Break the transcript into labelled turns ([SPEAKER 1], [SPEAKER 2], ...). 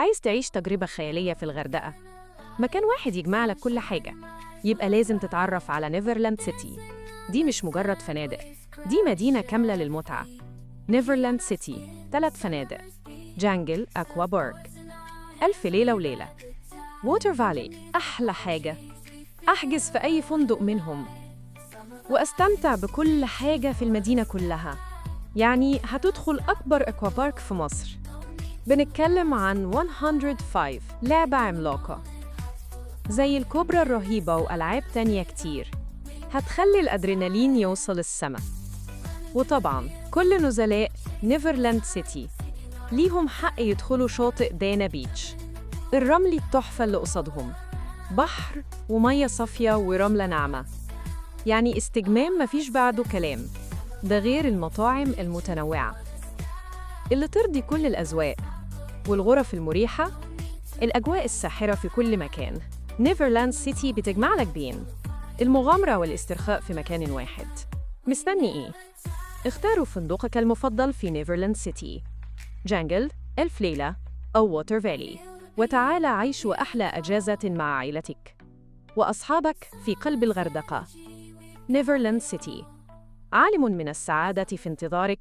[SPEAKER 1] عايز تعيش تجربة خيالية في الغردقة؟ مكان واحد يجمع لك كل حاجة. يبقى لازم تتعرف على نيفرلاند سيتي. دي مش مجرد فنادق، دي مدينة كاملة للمتعة. نيفرلاند سيتي 3 فنادق: جانجل أكوا بارك، 1000 ليلة وليلة، ووتر فالي. أحلى حاجة أحجز في أي فندق منهم وأستمتع بكل حاجة في المدينة كلها. يعني هتدخل أكبر أكوا بارك في مصر. بنتكلم عن 105 لعبة عملاقة زي الكوبرا الرهيبة وألعاب تانية كتير هتخلي الأدرينالين يوصل السما. وطبعاً كل نزلاء نيفرلاند سيتي ليهم حق يدخلوا شاطئ دانا بيتش الرملي التحفة اللي قصادهم، بحر ومية صافية ورملة ناعمة. يعني استجمام مفيش بعده كلام. ده غير المطاعم المتنوعة اللي ترضي كل الأذواق، والغرف المريحة، الأجواء الساحرة في كل مكان. نيفرلاند سيتي بتجمع لك بين المغامرة والاسترخاء في مكان واحد. مستني إيه؟ اختاروا فندقك المفضل في نيفرلاند سيتي، جانجل، 1000 ليلة أو ووتر فالي، وتعال عيشوا أحلى أجازة مع عائلتك وأصحابك في قلب الغردقة. نيفرلاند سيتي، عالم من السعادة في انتظارك.